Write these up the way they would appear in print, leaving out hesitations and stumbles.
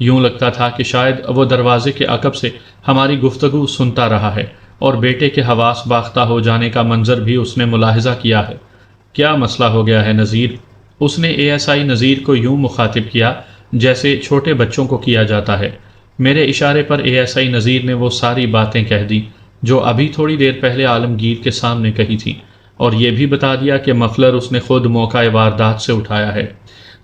یوں لگتا تھا کہ شاید وہ دروازے کے عقب سے ہماری گفتگو سنتا رہا ہے اور بیٹے کے حواس باختہ ہو جانے کا منظر بھی اس نے ملاحظہ کیا ہے۔ کیا مسئلہ ہو گیا ہے نذیر؟ اس نے اے ایس آئی نذیر کو یوں مخاطب کیا جیسے چھوٹے بچوں کو کیا جاتا ہے۔ میرے اشارے پر اے ایس آئی نذیر نے وہ ساری باتیں کہہ دی جو ابھی تھوڑی دیر پہلے عالمگیر کے سامنے کہی تھیں، اور یہ بھی بتا دیا کہ مفلر اس نے خود موقع واردات سے اٹھایا ہے۔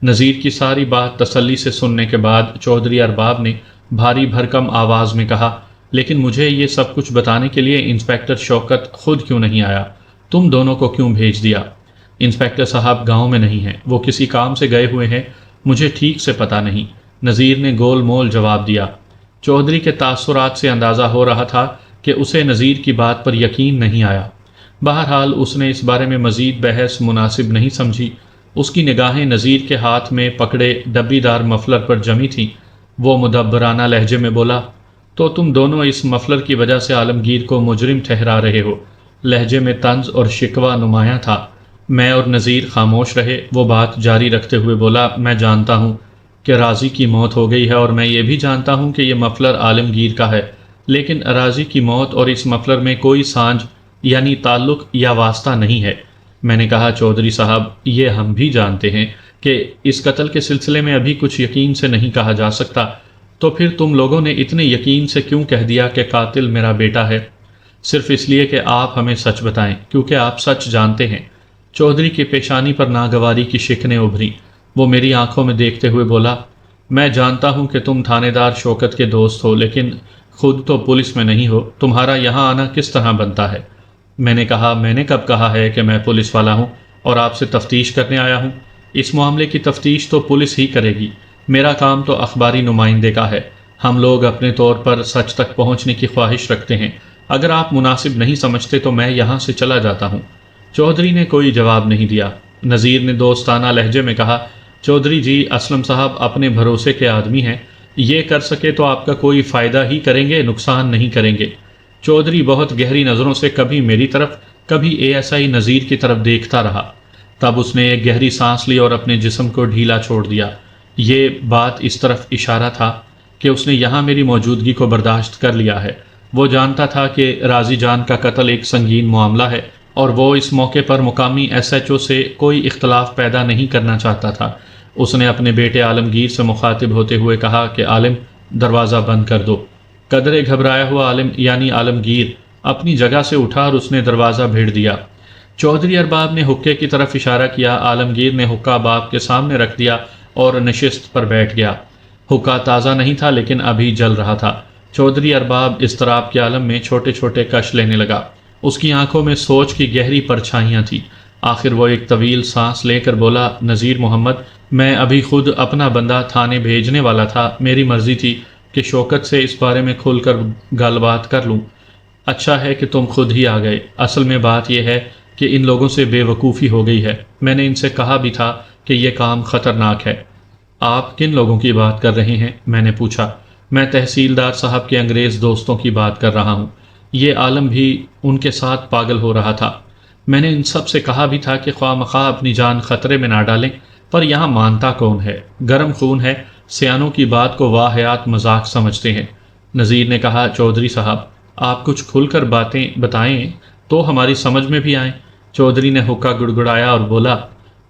نذیر کی ساری بات تسلی سے سننے کے بعد چودھری ارباب نے بھاری بھرکم آواز میں کہا، لیکن مجھے یہ سب کچھ بتانے کے لیے انسپیکٹر شوکت خود کیوں نہیں آیا؟ تم دونوں کو کیوں بھیج دیا؟ انسپیکٹر صاحب گاؤں میں نہیں ہیں، وہ کسی کام سے گئے ہوئے ہیں، مجھے ٹھیک سے پتہ نہیں، نذیر نے گول مول جواب دیا۔ چودھری کے تاثرات سے اندازہ ہو رہا تھا کہ اسے نذیر کی بات پر یقین نہیں آیا۔ بہرحال اس نے اس بارے میں مزید بحث مناسب نہیں سمجھی۔ اس کی نگاہیں نذیر کے ہاتھ میں پکڑے ڈبی دار مفلر پر جمی تھیں۔ وہ مدبرانہ لہجے میں بولا، تو تم دونوں اس مفلر کی وجہ سے عالمگیر کو مجرم ٹھہرا رہے ہو؟ لہجے میں طنز اور شکوہ نمایاں تھا۔ میں اور نذیر خاموش رہے۔ وہ بات جاری رکھتے ہوئے بولا، میں جانتا ہوں کہ راضی کی موت ہو گئی ہے، اور میں یہ بھی جانتا ہوں کہ یہ مفلر عالمگیر کا ہے، لیکن راضی کی موت اور اس مفلر میں کوئی سانجھ یعنی تعلق یا واسطہ نہیں ہے۔ میں نے کہا، چودھری صاحب یہ ہم بھی جانتے ہیں کہ اس قتل کے سلسلے میں ابھی کچھ یقین سے نہیں کہا جا سکتا، تو پھر تم لوگوں نے اتنے یقین سے کیوں کہہ دیا کہ قاتل میرا بیٹا ہے؟ صرف اس لیے کہ آپ ہمیں سچ بتائیں، کیونکہ آپ سچ جانتے ہیں۔ چودھری کی پیشانی پر ناگواری کی شکنیں ابھری۔ وہ میری آنکھوں میں دیکھتے ہوئے بولا، میں جانتا ہوں کہ تم تھانے دار شوکت کے دوست ہو، لیکن خود تو پولیس میں نہیں ہو، تمہارا یہاں آنا کس طرح بنتا ہے؟ میں نے کہا، میں نے کب کہا ہے کہ میں پولیس والا ہوں اور آپ سے تفتیش کرنے آیا ہوں؟ اس معاملے کی تفتیش تو پولیس ہی کرے گی، میرا کام تو اخباری نمائندے کا ہے۔ ہم لوگ اپنے طور پر سچ تک پہنچنے کی خواہش رکھتے ہیں، اگر آپ مناسب نہیں سمجھتے تو میں یہاں سے چلا جاتا ہوں۔ چودھری نے کوئی جواب نہیں دیا۔ نذیر نے دوستانہ لہجے میں کہا، چودھری جی، اسلم صاحب اپنے بھروسے کے آدمی ہیں، یہ کر سکے تو آپ کا کوئی فائدہ ہی کریں گے، نقصان نہیں کریں گے۔ چودھری بہت گہری نظروں سے کبھی میری طرف کبھی اے ایس آئی نذیر کی طرف دیکھتا رہا۔ تب اس نے ایک گہری سانس لی اور اپنے جسم کو ڈھیلا چھوڑ دیا۔ یہ بات اس طرف اشارہ تھا کہ اس نے یہاں میری موجودگی کو برداشت کر لیا ہے۔ وہ جانتا تھا کہ راضی جان کا قتل ایک سنگین معاملہ ہے، اور وہ اس موقع پر مقامی ایس ایچ او سے کوئی اختلاف پیدا نہیں کرنا چاہتا تھا۔ اس نے اپنے بیٹے عالمگیر سے مخاطب ہوتے ہوئے کہا کہ عالم، دروازہ بند کر دو۔ قدرے گھبرایا ہوا عالم یعنی عالمگیر اپنی جگہ سے اٹھا اور اس نے دروازہ بھیڑ دیا۔ چودھری ارباب نے حقے کی طرف اشارہ کیا۔ عالمگیر نے حقہ باپ کے سامنے رکھ دیا اور نشست پر بیٹھ گیا۔ حقہ تازہ نہیں تھا لیکن ابھی جل رہا تھا۔ چودھری ارباب اضطراب کے عالم میں چھوٹے چھوٹے کش لینے لگا۔ اس کی آنکھوں میں سوچ کی گہری پرچھائیاں تھیں۔ آخر وہ ایک طویل سانس لے کر بولا، نذیر محمد، میں ابھی خود اپنا بندہ تھانے بھیجنے والا تھا۔ میری مرضی تھی کہ شوکت سے اس بارے میں کھل کر گل بات کر لوں۔ اچھا ہے کہ تم خود ہی آ گئے۔ اصل میں بات یہ ہے کہ ان لوگوں سے بے وقوفی ہو گئی ہے۔ میں نے ان سے کہا بھی تھا کہ یہ کام خطرناک ہے۔ آپ کن لوگوں کی بات کر رہے ہیں؟ میں نے پوچھا۔ میں تحصیلدار صاحب کے انگریز دوستوں کی بات کر رہا ہوں۔ یہ عالم بھی ان کے ساتھ پاگل ہو رہا تھا۔ میں نے ان سب سے کہا بھی تھا کہ خواہ مخواہ اپنی جان خطرے میں نہ ڈالیں، پر یہاں مانتا کون ہے؟ گرم خون ہے، سیانوں کی بات کو واہیات مذاق سمجھتے ہیں۔ نذیر نے کہا، چودھری صاحب آپ کچھ کھل کر باتیں بتائیں تو ہماری سمجھ میں بھی آئیں۔ چودھری نے حقہ گڑگڑایا اور بولا،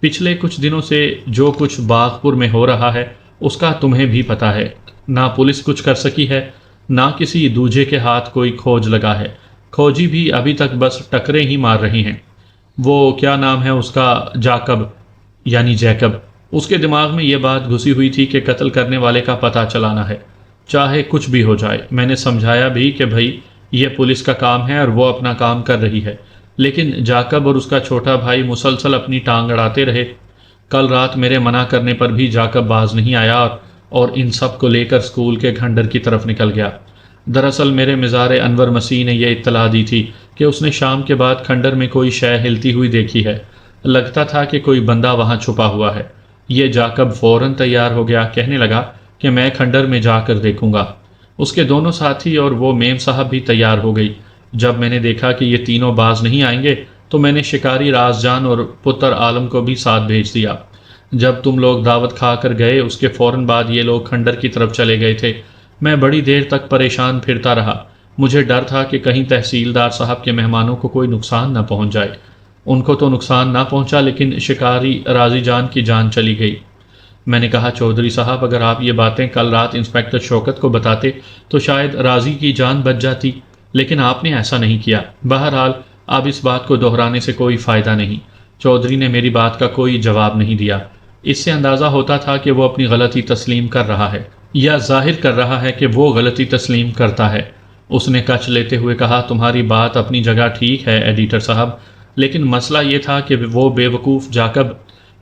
پچھلے کچھ دنوں سے جو کچھ باغپور میں ہو رہا ہے اس کا تمہیں بھی پتہ ہے۔ نہ پولیس کچھ کر سکی ہے، نہ کسی دوجے کے ہاتھ کوئی کھوج لگا ہے۔ کھوجی بھی ابھی تک بس ٹکرے ہی مار رہی ہیں۔ وہ کیا نام ہے اس کا، جاکب یعنی جیکب، اس کے دماغ میں یہ بات گھسی ہوئی تھی کہ قتل کرنے والے کا پتہ چلانا ہے، چاہے کچھ بھی ہو جائے۔ میں نے سمجھایا بھی کہ بھائی یہ پولیس کا کام ہے اور وہ اپنا کام کر رہی ہے، لیکن جاکب اور اس کا چھوٹا بھائی مسلسل اپنی ٹانگ اڑاتے رہے۔ کل رات میرے منع کرنے پر بھی جاکب باز نہیں آیا اور ان سب کو لے کر اسکول کے کھنڈر کی طرف نکل گیا۔ دراصل میرے مزار انور مسیح نے یہ اطلاع دی تھی کہ اس نے شام کے بعد کھنڈر میں کوئی شے ہلتی ہوئی دیکھی ہے۔ لگتا تھا کہ کوئی بندہ وہاں چھپا ہوا ہے۔ یہ جاکب فوراً تیار ہو گیا، کہنے لگا کہ میں کھنڈر میں جا کر دیکھوں گا۔ اس کے دونوں ساتھی اور وہ میم صاحب بھی تیار ہو گئی۔ جب میں نے دیکھا کہ یہ تینوں باز نہیں آئیں گے تو میں نے شکاری راز جان اور پتر عالم کو بھی ساتھ بھیج دیا۔ جب تم لوگ دعوت کھا کر گئے اس کے فوراً بعد یہ لوگ کھنڈر کی طرف چلے گئے تھے۔ میں بڑی دیر تک پریشان پھرتا رہا۔ مجھے ڈر تھا کہ کہیں تحصیلدار صاحب کے مہمانوں کو کوئی نقصان نہ پہنچ جائے۔ ان کو تو نقصان نہ پہنچا لیکن شکاری راضی جان کی جان چلی گئی۔ میں نے کہا چودھری صاحب اگر آپ یہ باتیں کل رات انسپکٹر شوکت کو بتاتے تو شاید راضی کی جان بچ جاتی، لیکن آپ نے ایسا نہیں کیا۔ بہرحال اب اس بات کو دہرانے سے کوئی فائدہ نہیں۔ چودھری نے میری بات کا کوئی جواب نہیں دیا۔ اس سے اندازہ ہوتا تھا کہ وہ اپنی غلطی تسلیم کر رہا ہے یا ظاہر کر رہا ہے کہ وہ غلطی تسلیم کرتا ہے۔ اس نے کچ لیتے ہوئے کہا تمہاری بات اپنی جگہ ٹھیک ہے ایڈیٹر صاحب، لیکن مسئلہ یہ تھا کہ وہ بے وقوف جاکب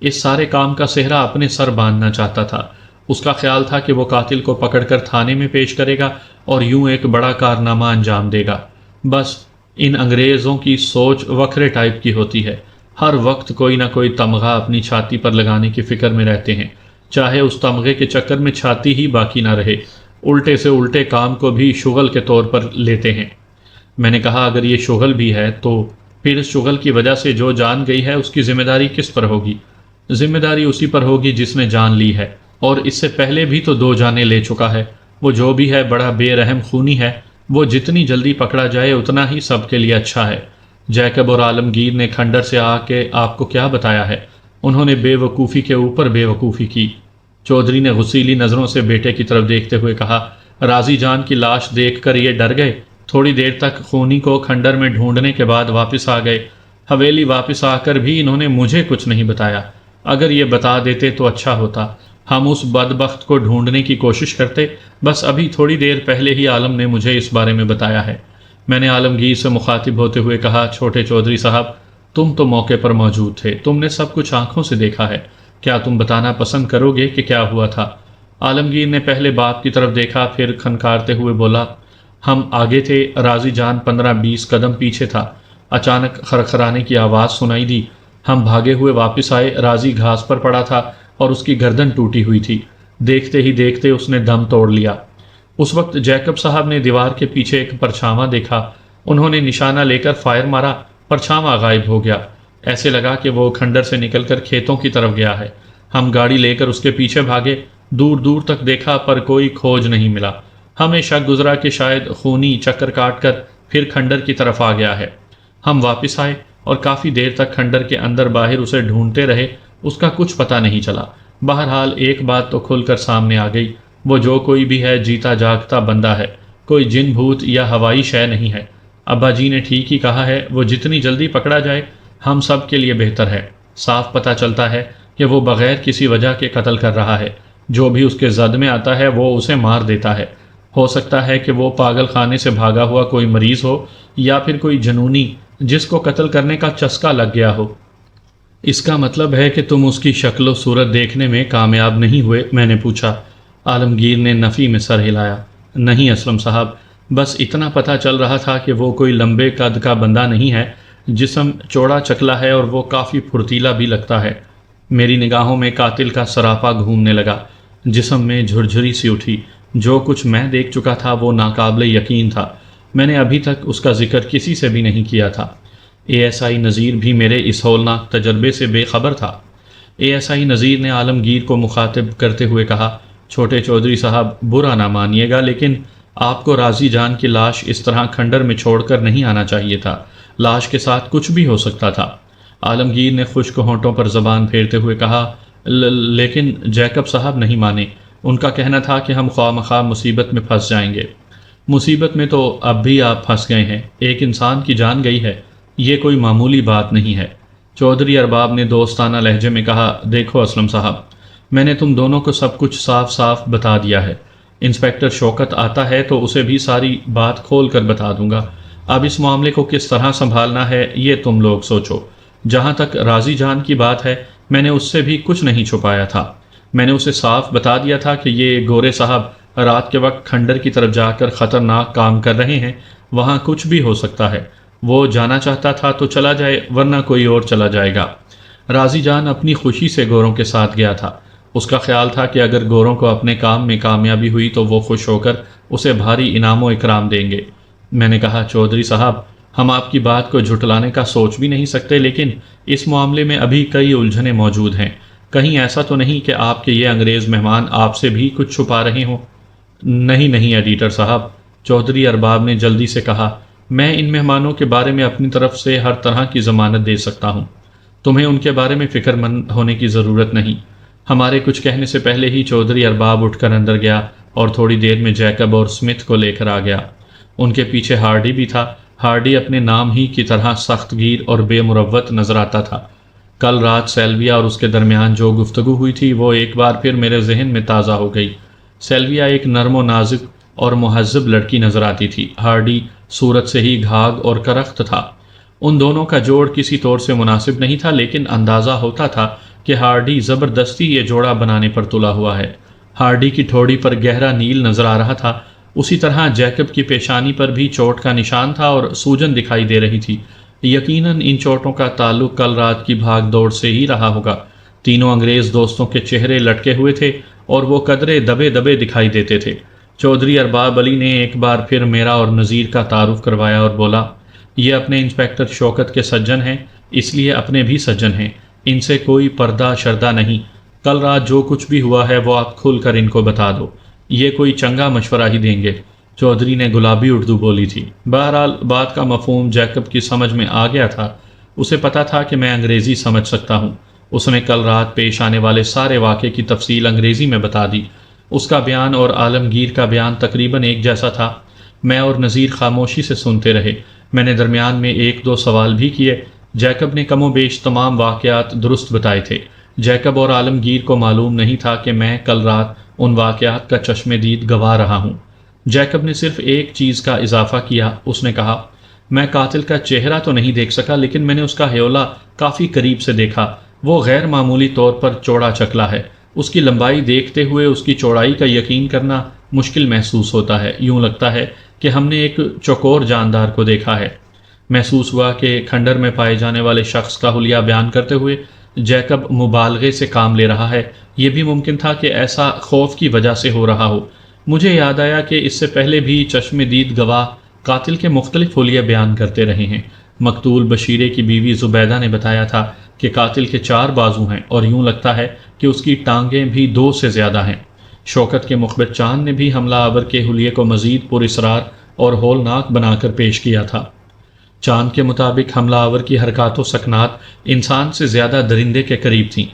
اس سارے کام کا سہرا اپنے سر باندھنا چاہتا تھا۔ اس کا خیال تھا کہ وہ قاتل کو پکڑ کر تھانے میں پیش کرے گا اور یوں ایک بڑا کارنامہ انجام دے گا۔ بس ان انگریزوں کی سوچ وکھرے ٹائپ کی ہوتی ہے، ہر وقت کوئی نہ کوئی تمغہ اپنی چھاتی پر لگانے کی فکر میں رہتے ہیں، چاہے اس تمغے کے چکر میں چھاتی ہی باقی نہ رہے، الٹے سے الٹے کام کو بھی شغل کے طور پر لیتے ہیں۔ میں نے کہا اگر یہ شغل بھی ہے تو پھر اس شغل کی وجہ سے جو جان گئی ہے اس کی ذمہ داری کس پر ہوگی؟ ذمہ داری اسی پر ہوگی جس نے جان لی ہے، اور اس سے پہلے بھی تو 2 جانیں لے چکا ہے۔ وہ جو بھی ہے بڑا بے رحم خونی ہے، وہ جتنی جلدی پکڑا جائے اتنا ہی سب کے لیے اچھا ہے۔ جیکب اور عالمگیر نے کھنڈر سے آ کے آپ کو کیا بتایا ہے؟ انہوں نے بے وقوفی کے اوپر بے وقوفی کی۔ چودھری نے غصیلی نظروں سے بیٹے کی طرف دیکھتے ہوئے کہا راضی جان کی لاش دیکھ کر یہ ڈر گئے؟ تھوڑی دیر تک خونی کو کھنڈر میں ڈھونڈنے کے بعد واپس آ گئے۔ حویلی واپس آ کر بھی انہوں نے مجھے کچھ نہیں بتایا۔ اگر یہ بتا دیتے تو اچھا ہوتا، ہم اس بدبخت کو ڈھونڈنے کی کوشش کرتے۔ بس ابھی تھوڑی دیر پہلے ہی عالم نے مجھے اس بارے میں بتایا ہے۔ میں نے عالمگیر سے مخاطب ہوتے ہوئے کہا چھوٹے چودھری صاحب تم تو موقع پر موجود تھے، تم نے سب کچھ آنکھوں سے دیکھا ہے، کیا تم بتانا پسند کرو گے کہ کیا ہوا تھا؟ عالمگیر نے پہلے باپ کی طرف دیکھا، پھر کھنکارتے ہوئے بولا ہم آگے تھے، راضی جان 15-20 قدم پیچھے تھا۔ اچانک خرخرانے کی آواز سنائی دی، ہم بھاگے ہوئے واپس آئے، راضی گھاس پر پڑا تھا اور اس کی گردن ٹوٹی ہوئی تھی۔ دیکھتے ہی دیکھتے اس نے دم توڑ لیا۔ اس وقت جیکب صاحب نے دیوار کے پیچھے ایک پرچھاواں دیکھا، انہوں نے نشانہ لے کر فائر مارا، پرچھاواں غائب ہو گیا۔ ایسے لگا کہ وہ کھنڈر سے نکل کر کھیتوں کی طرف گیا ہے۔ ہم گاڑی لے کر اس کے پیچھے بھاگے، دور دور تک دیکھا پر کوئی کھوج نہیں ملا۔ ہمیں شک گزرا کہ شاید خونی چکر کاٹ کر پھر کھنڈر کی طرف آ گیا ہے۔ ہم واپس آئے اور کافی دیر تک کھنڈر کے اندر باہر اسے ڈھونڈتے رہے، اس کا کچھ پتہ نہیں چلا۔ بہرحال ایک بات تو کھل کر سامنے آ گئی، وہ جو کوئی بھی ہے جیتا جاگتا بندہ ہے، کوئی جن بھوت یا ہوائی شے نہیں ہے۔ ابا جی نے ٹھیک ہی کہا ہے، وہ جتنی جلدی پکڑا جائے ہم سب کے لیے بہتر ہے۔ صاف پتہ چلتا ہے کہ وہ بغیر کسی وجہ کے قتل کر رہا ہے، جو بھی اس کے زد میں آتا ہے وہ اسے مار دیتا ہے۔ ہو سکتا ہے کہ وہ پاگل خانے سے بھاگا ہوا کوئی مریض ہو یا پھر کوئی جنونی جس کو قتل کرنے کا چسکا لگ گیا ہو۔ اس کا مطلب ہے کہ تم اس کی شکل و صورت دیکھنے میں کامیاب نہیں ہوئے؟ میں نے پوچھا۔ عالمگیر نے نفی میں سر ہلایا۔ نہیں اسلم صاحب، بس اتنا پتہ چل رہا تھا کہ وہ کوئی لمبے قد کا بندہ نہیں ہے، جسم چوڑا چکلا ہے اور وہ کافی پھرتیلا بھی لگتا ہے۔ میری نگاہوں میں قاتل کا سراپا گھومنے لگا، جسم میں جھرجھری سی اٹھی۔ جو کچھ میں دیکھ چکا تھا وہ ناقابل یقین تھا، میں نے ابھی تک اس کا ذکر کسی سے بھی نہیں کیا تھا۔ ASI نذیر بھی میرے اس ہولناک تجربے سے بے خبر تھا۔ ASI نذیر نے عالمگیر کو مخاطب کرتے ہوئے کہا چھوٹے چودھری صاحب برا نہ مانیے گا، لیکن آپ کو راضی جان کی لاش اس طرح کھنڈر میں چھوڑ کر نہیں آنا چاہیے تھا، لاش کے ساتھ کچھ بھی ہو سکتا تھا۔ عالمگیر نے خشک ہونٹوں پر زبان پھیرتے ہوئے کہا لیکن جیکب صاحب نہیں مانے، ان کا کہنا تھا کہ ہم خواہ مخواہ مصیبت میں پھنس جائیں گے۔ مصیبت میں تو اب بھی آپ پھنس گئے ہیں، ایک انسان کی جان گئی ہے، یہ کوئی معمولی بات نہیں ہے۔ چودھری ارباب نے دوستانہ لہجے میں کہا دیکھو اسلم صاحب، میں نے تم دونوں کو سب کچھ صاف صاف بتا دیا ہے۔ انسپکٹر شوکت آتا ہے تو اسے بھی ساری بات کھول کر بتا دوں گا۔ اب اس معاملے کو کس طرح سنبھالنا ہے یہ تم لوگ سوچو۔ جہاں تک راضی جان کی بات ہے، میں نے اس سے بھی کچھ نہیں چھپایا تھا۔ میں نے اسے صاف بتا دیا تھا کہ یہ گورے صاحب رات کے وقت کھنڈر کی طرف جا کر خطرناک کام کر رہے ہیں، وہاں کچھ بھی ہو سکتا ہے۔ وہ جانا چاہتا تھا تو چلا جائے، ورنہ کوئی اور چلا جائے گا۔ راضی جان اپنی خوشی سے گوروں کے ساتھ گیا تھا۔ اس کا خیال تھا کہ اگر گوروں کو اپنے کام میں کامیابی ہوئی تو وہ خوش ہو کر اسے بھاری انعام و اکرام دیں گے۔ میں نے کہا چودھری صاحب، ہم آپ کی بات کو جھٹلانے کا سوچ بھی نہیں سکتے، لیکن اس معاملے میں ابھی کئی الجھنیں موجود ہیں۔ کہیں ایسا تو نہیں کہ آپ کے یہ انگریز مہمان آپ سے بھی کچھ چھپا رہے ہوں؟ نہیں نہیں ایڈیٹر صاحب، چودھری ارباب نے جلدی سے کہا، میں ان مہمانوں کے بارے میں اپنی طرف سے ہر طرح کی ضمانت دے سکتا ہوں، تمہیں ان کے بارے میں فکر مند ہونے کی ضرورت نہیں۔ ہمارے کچھ کہنے سے پہلے ہی چودھری ارباب اٹھ کر اندر گیا اور تھوڑی دیر میں جیکب اور اسمتھ کو لے کر آ گیا۔ ان کے پیچھے ہارڈی بھی تھا۔ ہارڈی اپنے نام ہی کی طرح سخت گیر اور بے مروت نظر آتا تھا۔ کل رات سیلویا اور اس کے درمیان جو گفتگو ہوئی تھی وہ ایک بار پھر میرے ذہن میں تازہ ہو گئی۔ سیلویا ایک نرم و نازک اور مہذب لڑکی نظر آتی تھی۔ ہارڈی صورت سے ہی گھاگ اور کرخت تھا۔ ان دونوں کا جوڑ کسی طور سے مناسب نہیں تھا، لیکن اندازہ ہوتا تھا کہ ہارڈی زبردستی یہ جوڑا بنانے پر تلا ہوا ہے۔ ہارڈی کی ٹھوڑی پر گہرا نیل نظر آ رہا تھا، اسی طرح جیکب کی پیشانی پر بھی چوٹ کا نشان تھا اور سوجن دکھائی دے رہی تھی۔ یقیناً ان چوٹوں کا تعلق کل رات کی بھاگ دوڑ سے ہی رہا ہوگا۔ تینوں انگریز دوستوں کے چہرے لٹکے ہوئے تھے اور وہ قدرے دبے دبے دکھائی دیتے تھے۔ چودھری ارباب علی نے ایک بار پھر میرا اور نذیر کا تعارف کروایا اور بولا، یہ اپنے انسپیکٹر شوکت کے سجن ہیں، اس لیے اپنے بھی سجن ہیں، ان سے کوئی پردہ شردہ نہیں۔ کل رات جو کچھ بھی ہوا ہے وہ آپ کھل کر ان کو بتا دو، یہ کوئی چنگا مشورہ ہی دیں گے۔ چودھری نے گلابی اردو بولی تھی۔ بہرحال بات کا مفہوم جیکب کی سمجھ میں آ گیا تھا۔ اسے پتا تھا کہ میں انگریزی سمجھ سکتا ہوں۔ اس نے کل رات پیش آنے والے سارے واقعے کی تفصیل انگریزی میں بتا دی۔ اس کا بیان اور عالمگیر کا بیان تقریباً ایک جیسا تھا۔ میں اور نذیر خاموشی سے سنتے رہے۔ میں نے درمیان میں ایک دو سوال بھی کیے۔ جیکب نے کم و بیش تمام واقعات درست بتائے تھے۔ جیکب اور عالمگیر کو معلوم نہیں تھا کہ میں کل رات ان واقعات کا چشم دید گواہ رہا ہوں۔ جیکب نے صرف ایک چیز کا اضافہ کیا۔ اس نے کہا، میں قاتل کا چہرہ تو نہیں دیکھ سکا، لیکن میں نے اس کا ہیولہ کافی قریب سے دیکھا۔ وہ غیر معمولی طور پر چوڑا چکلا ہے۔ اس کی لمبائی دیکھتے ہوئے اس کی چوڑائی کا یقین کرنا مشکل محسوس ہوتا ہے۔ یوں لگتا ہے کہ ہم نے ایک چوکور جاندار کو دیکھا ہے۔ محسوس ہوا کہ کھنڈر میں پائے جانے والے شخص کا حلیہ بیان کرتے ہوئے جیکب مبالغے سے کام لے رہا ہے۔ یہ بھی ممکن تھا کہ ایسا خوف کی وجہ سے ہو رہا ہو۔ مجھے یاد آیا کہ اس سے پہلے بھی چشم دید گواہ قاتل کے مختلف حلیے بیان کرتے رہے ہیں۔ مقتول بشیرے کی بیوی زبیدہ نے بتایا تھا کہ قاتل کے 4 بازو ہیں اور یوں لگتا ہے کہ اس کی ٹانگیں بھی 2 سے زیادہ ہیں۔ شوکت کے مخبر چاند نے بھی حملہ آور کے حلیے کو مزید پراسرار اور ہولناک بنا کر پیش کیا تھا۔ چاند کے مطابق حملہ آور کی حرکات و سکنات انسان سے زیادہ درندے کے قریب تھیں۔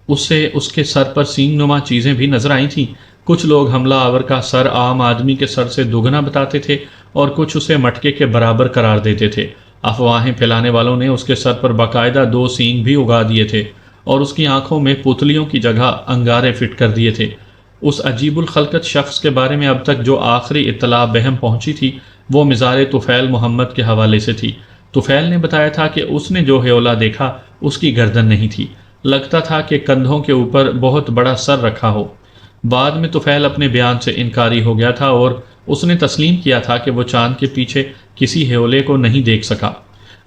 اسے اس کے سر پر سینگ نما چیزیں بھی نظر آئی تھیں۔ کچھ لوگ حملہ آور کا سر عام آدمی کے سر سے دگنا بتاتے تھے اور کچھ اسے مٹکے کے برابر قرار دیتے تھے۔ افواہیں پھیلانے والوں نے اس کے سر پر باقاعدہ 2 سینگ بھی اگا دیے تھے اور اس کی آنکھوں میں پتلیوں کی جگہ انگارے فٹ کر دیے تھے۔ اس عجیب الخلقت شخص کے بارے میں اب تک جو آخری اطلاع بہم پہنچی تھی وہ مزار طفیل محمد کے حوالے سے تھی۔ طفیل نے بتایا تھا کہ اس نے جو ہیولہ دیکھا اس کی گردن نہیں تھی، لگتا تھا کہ کندھوں کے اوپر بہت بڑا سر رکھا ہو۔ بعد میں طفیل اپنے بیان سے انکاری ہو گیا تھا اور اس نے تسلیم کیا تھا کہ وہ چاند کے پیچھے کسی ہیولے کو نہیں دیکھ سکا۔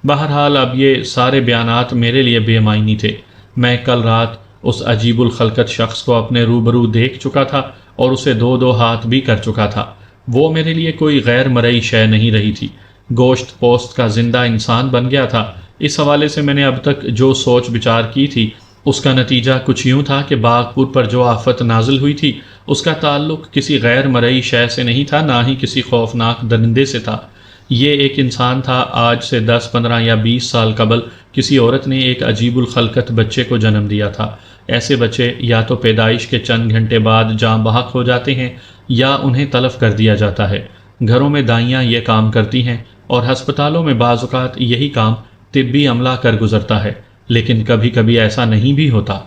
بہرحال اب یہ سارے بیانات میرے لیے بے معنی تھے۔ میں کل رات اس عجیب الخلقت شخص کو اپنے روبرو دیکھ چکا تھا اور اسے 2 ہاتھ بھی کر چکا تھا۔ وہ میرے لیے کوئی غیر مرئی شے نہیں رہی تھی، گوشت پوست کا زندہ انسان بن گیا تھا۔ اس حوالے سے میں نے اب تک جو سوچ بچار کی تھی اس کا نتیجہ کچھ یوں تھا کہ باغپور پر جو آفت نازل ہوئی تھی اس کا تعلق کسی غیر مرئی شے سے نہیں تھا، نہ ہی کسی خوفناک درندے سے تھا۔ یہ ایک انسان تھا۔ آج سے 10، 15 یا 20 سال قبل کسی عورت نے ایک عجیب الخلقت بچے کو جنم دیا تھا۔ ایسے بچے یا تو پیدائش کے چند گھنٹے بعد جاں بحق ہو جاتے ہیں یا انہیں تلف کر دیا جاتا ہے۔ گھروں میں دائیاں یہ کام کرتی ہیں اور ہسپتالوں میں بعض اوقات یہی کام طبی عملہ کر گزرتا ہے، لیکن کبھی کبھی ایسا نہیں بھی ہوتا۔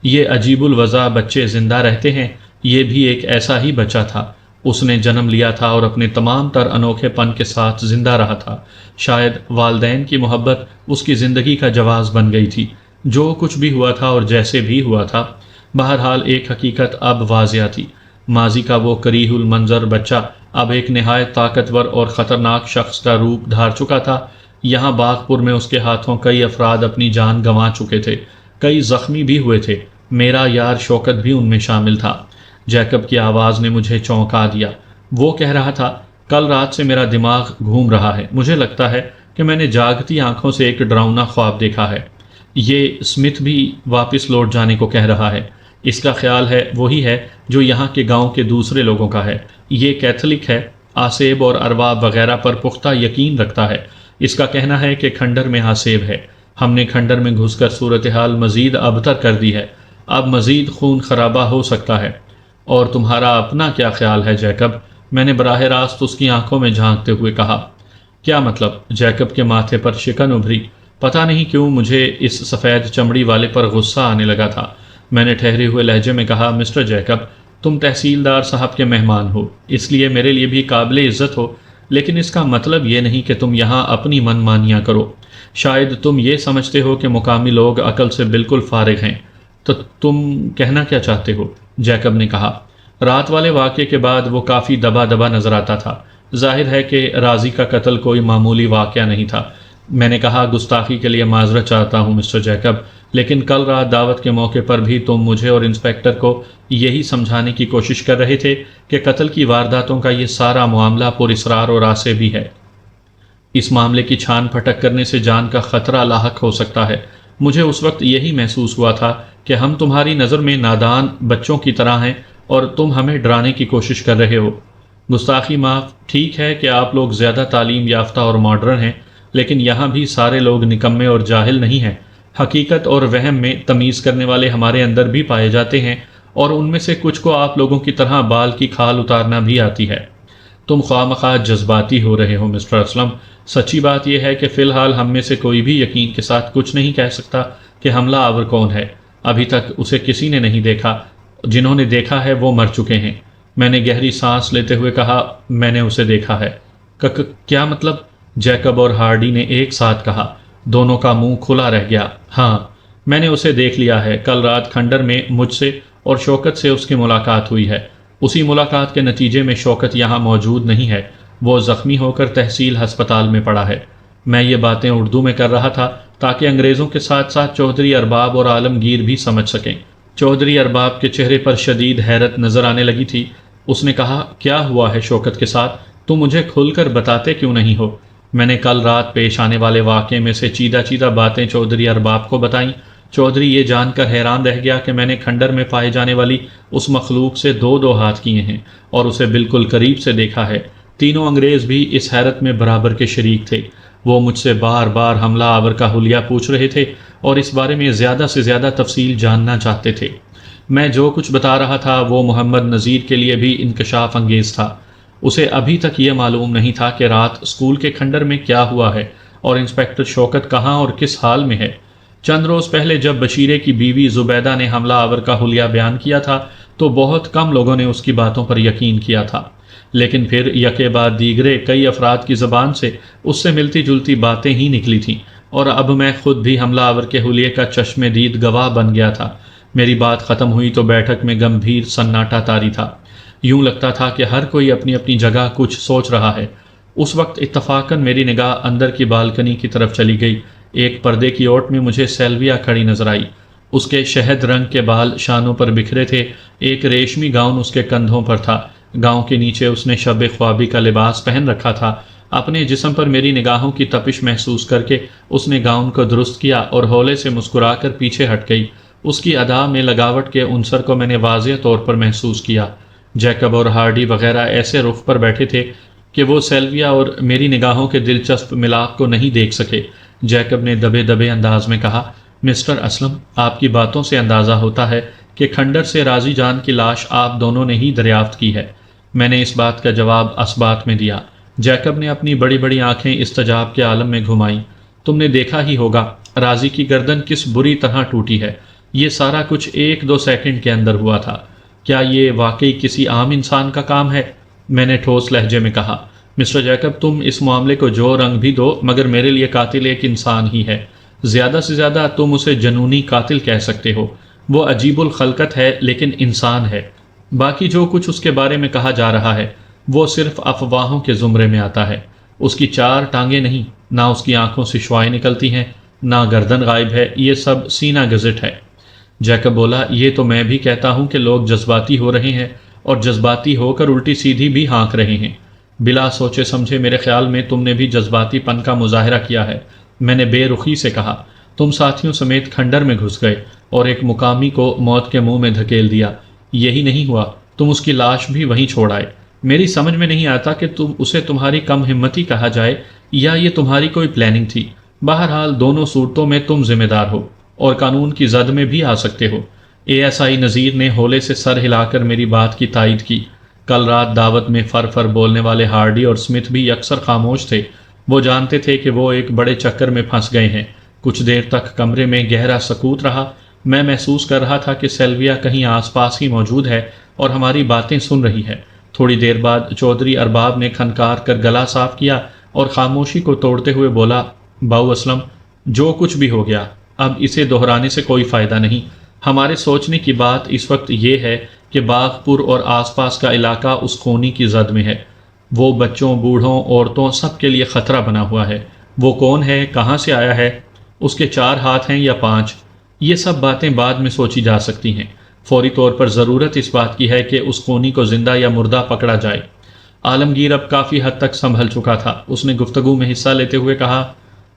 یہ عجیب الوضع بچے زندہ رہتے ہیں، یہ بھی ایک ایسا ہی بچہ تھا۔ اس نے جنم لیا تھا اور اپنے تمام تر انوکھے پن کے ساتھ زندہ رہا تھا۔ شاید والدین کی محبت اس کی زندگی کا جواز بن گئی تھی۔ جو کچھ بھی ہوا تھا اور جیسے بھی ہوا تھا، بہرحال ایک حقیقت اب واضح تھی۔ ماضی کا وہ کریہ المنظر بچہ اب ایک نہایت طاقتور اور خطرناک شخص کا روپ دھار چکا تھا۔ یہاں باغپور میں اس کے ہاتھوں کئی افراد اپنی جان گنوا چکے تھے، کئی زخمی بھی ہوئے تھے۔ میرا یار شوکت بھی ان میں شامل تھا۔ جیکب کی آواز نے مجھے چونکا دیا۔ وہ کہہ رہا تھا، کل رات سے میرا دماغ گھوم رہا ہے، مجھے لگتا ہے کہ میں نے جاگتی آنکھوں سے ایک ڈراؤنا خواب دیکھا ہے۔ یہ اسمتھ بھی واپس لوٹ جانے کو کہہ رہا ہے۔ اس کا خیال ہے وہی ہے جو یہاں کے گاؤں کے دوسرے لوگوں کا ہے۔ یہ کیتھولک ہے، آسیب اور ارباب وغیرہ پر پختہ یقین رکھتا ہے۔ اس کا کہنا ہے کہ کھنڈر میں آسیب ہے۔ ہم نے کھنڈر میں گھس کر صورتحال مزید ابتر کر دی ہے۔ اب مزید خون خرابہ ہو سکتا ہے۔ اور تمہارا اپنا کیا خیال ہے جیکب؟ میں نے براہ راست اس کی آنکھوں میں جھانکتے ہوئے کہا۔ کیا مطلب؟ جیکب کے ماتھے پر شکن ابھری۔ پتہ نہیں کیوں مجھے اس سفید چمڑی والے پر غصہ آنے لگا تھا۔ میں نے ٹھہرے ہوئے لہجے میں کہا، مسٹر جیکب، تم تحصیلدار صاحب کے مہمان ہو، اس لیے میرے لیے بھی قابل عزت ہو، لیکن اس کا مطلب یہ نہیں کہ تم یہاں اپنی من مانیاں کرو۔ شاید تم یہ سمجھتے ہو کہ مقامی لوگ عقل سے بالکل فارغ ہیں۔ تو تم کہنا کیا چاہتے ہو؟ جیکب نے کہا۔ رات والے واقعے کے بعد وہ کافی دبا دبا نظر آتا تھا۔ ظاہر ہے کہ راضی کا قتل کوئی معمولی واقعہ نہیں تھا۔ میں نے کہا، گستاخی کے لیے معذرت چاہتا ہوں مسٹر جیکب، لیکن کل رات دعوت کے موقع پر بھی تم مجھے اور انسپیکٹر کو یہی سمجھانے کی کوشش کر رہے تھے کہ قتل کی وارداتوں کا یہ سارا معاملہ پر اسرار اور آسے بھی ہے۔ اس معاملے کی چھان پھٹک کرنے سے جان کا خطرہ لاحق ہو سکتا ہے۔ مجھے اس وقت یہی محسوس ہوا تھا کہ ہم تمہاری نظر میں نادان بچوں کی طرح ہیں اور تم ہمیں ڈرانے کی کوشش کر رہے ہو۔ گستاخی معاف، ٹھیک ہے کہ آپ لوگ زیادہ تعلیم یافتہ اور ماڈرن ہیں، لیکن یہاں بھی سارے لوگ نکمے اور جاہل نہیں ہیں۔ حقیقت اور وہم میں تمیز کرنے والے ہمارے اندر بھی پائے جاتے ہیں، اور ان میں سے کچھ کو آپ لوگوں کی طرح بال کی کھال اتارنا بھی آتی ہے۔ تم خواہ مخواہ جذباتی ہو رہے ہو مسٹر اسلم۔ سچی بات یہ ہے کہ فی الحال ہم میں سے کوئی بھی یقین کے ساتھ کچھ نہیں کہہ سکتا کہ حملہ آور کون ہے۔ ابھی تک اسے کسی نے نہیں دیکھا، جنہوں نے دیکھا ہے وہ مر چکے ہیں۔ میں نے گہری سانس لیتے ہوئے کہا، میں نے اسے دیکھا ہے۔ کیا مطلب؟ جیکب اور ہارڈی نے ایک ساتھ کہا۔ دونوں کا منہ کھلا رہ گیا۔ ہاں، میں نے اسے دیکھ لیا ہے۔ کل رات کھنڈر میں مجھ سے اور شوکت سے اس کی ملاقات ہوئی ہے۔ اسی ملاقات کے نتیجے میں شوکت یہاں موجود نہیں ہے۔ وہ زخمی ہو کر تحصیل ہسپتال میں پڑا ہے۔ میں یہ باتیں اردو میں کر رہا تھا تاکہ انگریزوں کے ساتھ ساتھ چودھری ارباب اور عالمگیر بھی سمجھ سکیں۔ چودھری ارباب کے چہرے پر شدید حیرت نظر آنے لگی تھی۔ اس نے کہا، کیا ہوا ہے شوکت کے ساتھ؟ تم مجھے کھل کر بتاتے کیوں نہیں ہو؟ میں نے کل رات پیش آنے والے واقعے میں سے چیدہ چیدہ باتیں چودھری ارباب کو بتائیں۔ چودھری یہ جان کر حیران رہ گیا کہ میں نے کھنڈر میں پائے جانے والی اس مخلوق سے دو ہاتھ کیے ہیں اور اسے بالکل قریب سے دیکھا ہے۔ تینوں انگریز بھی اس حیرت میں برابر کے شریک تھے۔ وہ مجھ سے بار بار حملہ آور کا حلیہ پوچھ رہے تھے اور اس بارے میں زیادہ سے زیادہ تفصیل جاننا چاہتے تھے۔ میں جو کچھ بتا رہا تھا وہ محمد نذیر کے لیے بھی انکشاف انگیز تھا۔ اسے ابھی تک یہ معلوم نہیں تھا کہ رات اسکول کے کھنڈر میں کیا ہوا ہے اور انسپیکٹر شوکت کہاں اور کس حال میں ہے۔ چند روز پہلے جب بشیرے کی بیوی زبیدہ نے حملہ آور کا حلیہ بیان کیا تھا تو بہت کم لوگوں نے اس کی باتوں پر یقین کیا تھا، لیکن پھر یکے بعد دیگرے کئی افراد کی زبان سے اس سے ملتی جلتی باتیں ہی نکلی تھیں، اور اب میں خود بھی حملہ آور کے حلیے کا چشم دید گواہ بن گیا تھا۔ میری بات ختم ہوئی تو بیٹھک میں گمبھیر سناٹا طاری تھا۔ یوں لگتا تھا کہ ہر کوئی اپنی اپنی جگہ کچھ سوچ رہا ہے۔ اس وقت اتفاقاً میری نگاہ اندر کی بالکنی کی طرف چلی گئی۔ ایک پردے کی اوٹ میں مجھے سیلویا کھڑی نظر آئی۔ اس کے شہد رنگ کے بال شانوں پر بکھرے تھے، ایک ریشمی گاؤن اس کے کندھوں پر تھا۔ گاؤن کے نیچے اس نے شب خوابی کا لباس پہن رکھا تھا۔ اپنے جسم پر میری نگاہوں کی تپش محسوس کر کے اس نے گاؤن کو درست کیا اور ہولے سے مسکرا کر پیچھے ہٹ گئی۔ اس کی ادا میں لگاوٹ کے عنصر کو میں نے واضح طور پر محسوس کیا۔ جیکب اور ہارڈی وغیرہ ایسے رخ پر بیٹھے تھے کہ وہ سیلویا اور میری نگاہوں کے دلچسپ ملاپ کو نہیں دیکھ سکے۔ جیکب نے دبے دبے انداز میں کہا، مسٹر اسلم، آپ کی باتوں سے اندازہ ہوتا ہے کہ کھنڈر سے راضی جان کی لاش آپ دونوں نے ہی دریافت کی ہے۔ میں نے اس بات کا جواب اثبات میں دیا۔ جیکب نے اپنی بڑی بڑی آنکھیں استجاب کے عالم میں گھمائیں۔ تم نے دیکھا ہی ہوگا راضی کی گردن کس بری طرح ٹوٹی ہے۔ یہ سارا کچھ 1-2 سیکنڈ کے اندر ہوا تھا۔ کیا یہ واقعی کسی عام انسان کا کام ہے؟ میں نے ٹھوس لہجے میں کہا، مسٹر جیکب، تم اس معاملے کو جو رنگ بھی دو مگر میرے لیے قاتل ایک انسان ہی ہے۔ زیادہ سے زیادہ تم اسے جنونی قاتل کہہ سکتے ہو۔ وہ عجیب الخلقت ہے لیکن انسان ہے۔ باقی جو کچھ اس کے بارے میں کہا جا رہا ہے وہ صرف افواہوں کے زمرے میں آتا ہے۔ اس کی 4 ٹانگیں نہیں، نہ اس کی آنکھوں سے شعاعیں نکلتی ہیں، نہ گردن غائب ہے، یہ سب سینہ گزٹ ہے۔ جیکب بولا، یہ تو میں بھی کہتا ہوں کہ لوگ جذباتی ہو رہے ہیں اور جذباتی ہو کر الٹی سیدھی بھی ہانک رہے ہیں۔ بلا سوچے سمجھے میرے خیال میں تم نے بھی جذباتی پن کا مظاہرہ کیا ہے۔ میں نے بے رخی سے کہا، تم ساتھیوں سمیت کھنڈر میں گھس گئے اور ایک مقامی کو موت کے منہ میں دھکیل دیا۔ یہی نہیں ہوا، تم اس کی لاش بھی وہیں چھوڑ آئے۔ میری سمجھ میں نہیں آتا کہ اسے تمہاری کم ہمتی کہا جائے یا یہ تمہاری کوئی پلاننگ تھی۔ بہرحال دونوں صورتوں میں تم ذمہ دار ہو اور قانون کی زد میں بھی آ سکتے ہو۔ اے ایس آئی نذیر نے ہولے سے سر ہلا کر میری بات کی تائید کی۔ کل رات دعوت میں فر فر بولنے والے ہارڈی اور اسمتھ بھی اکثر خاموش تھے۔ وہ جانتے تھے کہ وہ ایک بڑے چکر میں پھنس گئے ہیں۔ کچھ دیر تک کمرے میں گہرا سکوت رہا۔ میں محسوس کر رہا تھا کہ سیلویا کہیں آس پاس ہی موجود ہے اور ہماری باتیں سن رہی ہے۔ تھوڑی دیر بعد چودھری ارباب نے کھنکار کر گلا صاف کیا اور خاموشی کو توڑتے ہوئے بولا، باؤ اسلم، جو کچھ بھی ہو گیا اب اسے دہرانے سے کوئی فائدہ نہیں۔ ہمارے سوچنے کی بات اس وقت یہ ہے کہ باغ پور اور آس پاس کا علاقہ اس خونی کی زد میں ہے۔ وہ بچوں، بوڑھوں، عورتوں سب کے لیے خطرہ بنا ہوا ہے۔ وہ کون ہے، کہاں سے آیا ہے، اس کے 4 ہاتھ ہیں یا 5، یہ سب باتیں بعد میں سوچی جا سکتی ہیں۔ فوری طور پر ضرورت اس بات کی ہے کہ اس خونی کو زندہ یا مردہ پکڑا جائے۔ عالمگیر اب کافی حد تک سنبھل چکا تھا۔ اس نے گفتگو میں حصہ لیتے ہوئے کہا،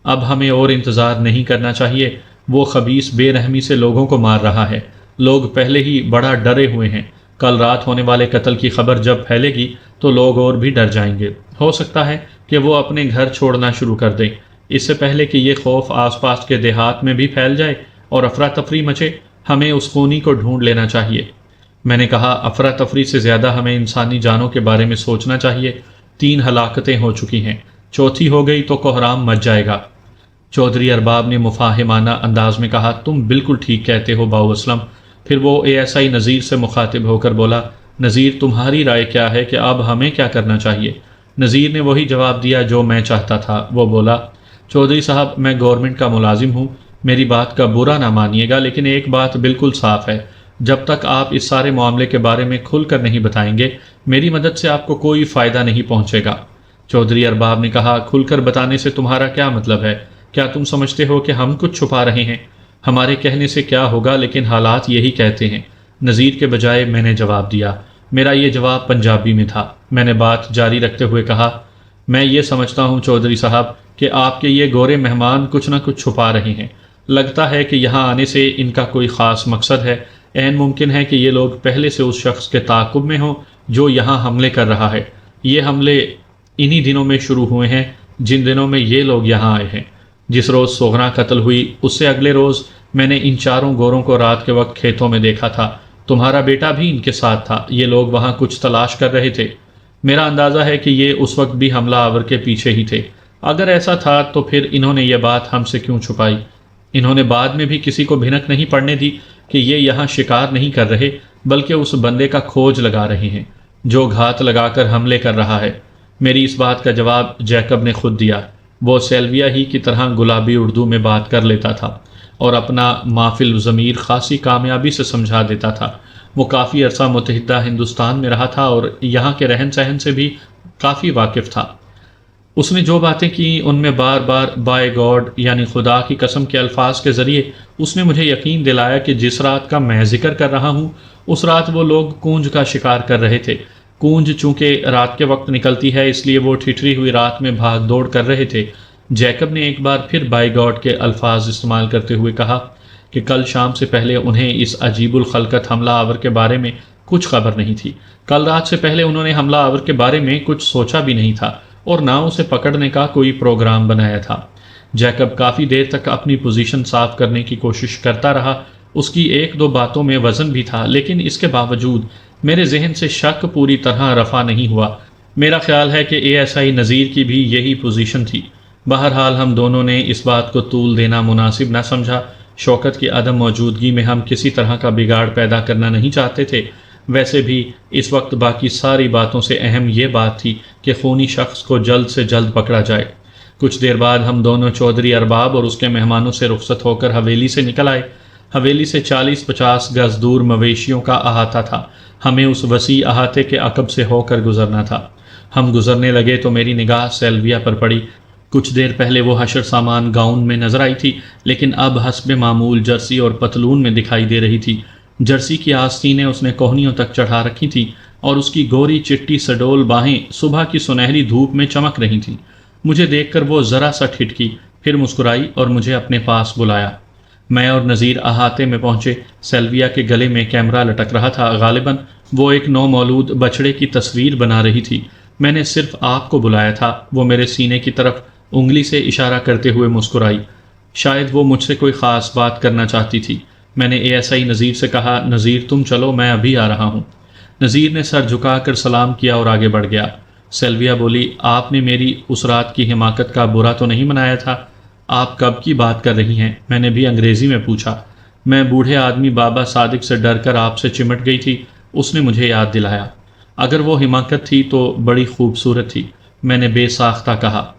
اب ہمیں اور انتظار نہیں کرنا چاہیے۔ وہ خبیث بے رحمی سے لوگوں کو مار رہا ہے۔ لوگ پہلے ہی بڑا ڈرے ہوئے ہیں۔ کل رات ہونے والے قتل کی خبر جب پھیلے گی تو لوگ اور بھی ڈر جائیں گے۔ ہو سکتا ہے کہ وہ اپنے گھر چھوڑنا شروع کر دیں۔ اس سے پہلے کہ یہ خوف آس پاس کے دیہات میں بھی پھیل جائے اور افراتفری مچے، ہمیں اس خونی کو ڈھونڈ لینا چاہیے۔ میں نے کہا، افراتفری سے زیادہ ہمیں انسانی جانوں کے بارے میں سوچنا چاہیے۔ 3 ہلاکتیں ہو چکی ہیں، 4تھی ہو گئی تو کوہرام مچ جائے گا۔ چودھری ارباب نے مفاہمانہ انداز میں کہا، تم بالکل ٹھیک کہتے ہو باؤ اسلم۔ پھر وہ اے ایس آئی نذیر سے مخاطب ہو کر بولا، نذیر تمہاری رائے کیا ہے کہ اب ہمیں کیا کرنا چاہیے؟ نذیر نے وہی جواب دیا جو میں چاہتا تھا۔ وہ بولا، چودھری صاحب، میں گورنمنٹ کا ملازم ہوں، میری بات کا برا نہ مانیے گا، لیکن ایک بات بالکل صاف ہے، جب تک آپ اس سارے معاملے کے بارے میں کھل کر نہیں بتائیں گے، میری مدد سے آپ کو کوئی فائدہ نہیں پہنچے گا۔ چودھری ارباب نے کہا، کھل کر بتانے سے تمہارا کیا مطلب ہے؟ کیا تم سمجھتے ہو کہ ہم کچھ چھپا رہے ہیں؟ ہمارے کہنے سے کیا ہوگا، لیکن حالات یہی کہتے ہیں۔ نذیر کے بجائے میں نے جواب دیا۔ میرا یہ جواب پنجابی میں تھا۔ میں نے بات جاری رکھتے ہوئے کہا، میں یہ سمجھتا ہوں چودھری صاحب کہ آپ کے یہ گورے مہمان کچھ نہ کچھ چھپا رہے ہیں۔ لگتا ہے کہ یہاں آنے سے ان کا کوئی خاص مقصد ہے۔ عین ممکن ہے کہ یہ لوگ پہلے سے اس شخص کے تعاقب میں ہوں جو یہاں حملے کر رہا ہے۔ یہ حملے انہی دنوں میں شروع ہوئے ہیں جن دنوں میں یہ لوگ یہاں آئے ہیں۔ جس روز سوگنا قتل ہوئی اس سے اگلے روز میں نے ان 4 گوروں کو رات کے وقت کھیتوں میں دیکھا تھا۔ تمہارا بیٹا بھی ان کے ساتھ تھا۔ یہ لوگ وہاں کچھ تلاش کر رہے تھے۔ میرا اندازہ ہے کہ یہ اس وقت بھی حملہ آور کے پیچھے ہی تھے۔ اگر ایسا تھا تو پھر انہوں نے یہ بات ہم سے کیوں چھپائی؟ انہوں نے بعد میں بھی کسی کو بھنک نہیں پڑنے دی کہ یہ یہاں شکار نہیں کر رہے بلکہ اس بندے کا کھوج لگا رہے ہیں جو گھات لگا کر حملے کر رہا ہے۔ میری اس بات کا جواب جیکب نے خود دیا۔ وہ سیلویا ہی کی طرح گلابی اردو میں بات کر لیتا تھا اور اپنا مافل ضمیر خاصی کامیابی سے سمجھا دیتا تھا۔ وہ کافی عرصہ متحدہ ہندوستان میں رہا تھا اور یہاں کے رہن سہن سے بھی کافی واقف تھا۔ اس نے جو باتیں کی ان میں بار بار بائی گاڈ یعنی خدا کی قسم کے الفاظ کے ذریعے اس نے مجھے یقین دلایا کہ جس رات کا میں ذکر کر رہا ہوں اس رات وہ لوگ کونج کا شکار کر رہے تھے۔ کونج چونکہ رات کے وقت نکلتی ہے اس لیے وہ ٹھٹری ہوئی رات میں بھاگ دوڑ کر رہے تھے۔ جیکب نے ایک بار پھر بائی گاڈ کے الفاظ استعمال کرتے ہوئے کہا کہ کل شام سے پہلے انہیں اس عجیب الخلقت حملہ آور کے بارے میں کچھ خبر نہیں تھی۔ کل رات سے پہلے انہوں نے حملہ آور کے بارے میں کچھ سوچا بھی نہیں تھا اور نہ اسے پکڑنے کا کوئی پروگرام بنایا تھا۔ جیکب کافی دیر تک اپنی پوزیشن صاف کرنے کی کوشش کرتا رہا۔ اس کی 1-2 باتوں میں وزن بھی تھا لیکن اس کے باوجود میرے ذہن سے شک پوری طرح رفع نہیں ہوا۔ میرا خیال ہے کہ اے ایس آئی نذیر کی بھی یہی پوزیشن تھی۔ بہرحال ہم دونوں نے اس بات کو طول دینا مناسب نہ سمجھا۔ شوکت کی عدم موجودگی میں ہم کسی طرح کا بگاڑ پیدا کرنا نہیں چاہتے تھے۔ ویسے بھی اس وقت باقی ساری باتوں سے اہم یہ بات تھی کہ خونی شخص کو جلد سے جلد پکڑا جائے۔ کچھ دیر بعد ہم دونوں چودھری ارباب اور اس کے مہمانوں سے رخصت ہو کر حویلی سے نکل آئے۔ حویلی سے 40-50 گز دور مویشیوں کا احاطہ تھا۔ ہمیں اس وسیع احاطے کے عقب سے ہو کر گزرنا تھا۔ ہم گزرنے لگے تو میری نگاہ سیلویا پر پڑی۔ کچھ دیر پہلے وہ حشر سامان گاؤن میں نظر آئی تھی لیکن اب حسب معمول جرسی اور پتلون میں دکھائی دے رہی تھی۔ جرسی کی آستینیں اس نے کوہنیوں تک چڑھا رکھی تھیں اور اس کی گوری چٹی سڈول باہیں صبح کی سنہری دھوپ میں چمک رہی تھیں۔ مجھے دیکھ کر وہ ذرا سا ٹھٹکی پھر مسکرائی اور مجھے اپنے پاس بلایا۔ میں اور نذیر احاطے میں پہنچے۔ سیلویا کے گلے میں کیمرہ لٹک رہا تھا، غالباً وہ ایک نومولود بچڑے کی تصویر بنا رہی تھی۔ میں نے صرف آپ کو بلایا تھا۔ وہ میرے سینے کی طرف انگلی سے اشارہ کرتے ہوئے مسکرائی۔ شاید وہ مجھ سے کوئی خاص بات کرنا چاہتی تھی۔ میں نے ASI نذیر سے کہا، نذیر تم چلو، میں ابھی آ رہا ہوں۔ نذیر نے سر جھکا کر سلام کیا اور آگے بڑھ گیا۔ سیلویا بولی، آپ نے میری اس رات کی حماقت کا برا تو نہیں منایا تھا؟ آپ کب کی بات کر رہی ہیں؟ میں نے بھی انگریزی میں پوچھا۔ میں بوڑھے آدمی بابا صادق سے ڈر کر آپ سے چمٹ گئی تھی، اس نے مجھے یاد دلایا۔ اگر وہ حماقت تھی تو بڑی خوبصورت تھی، میں نے بے ساختہ کہا۔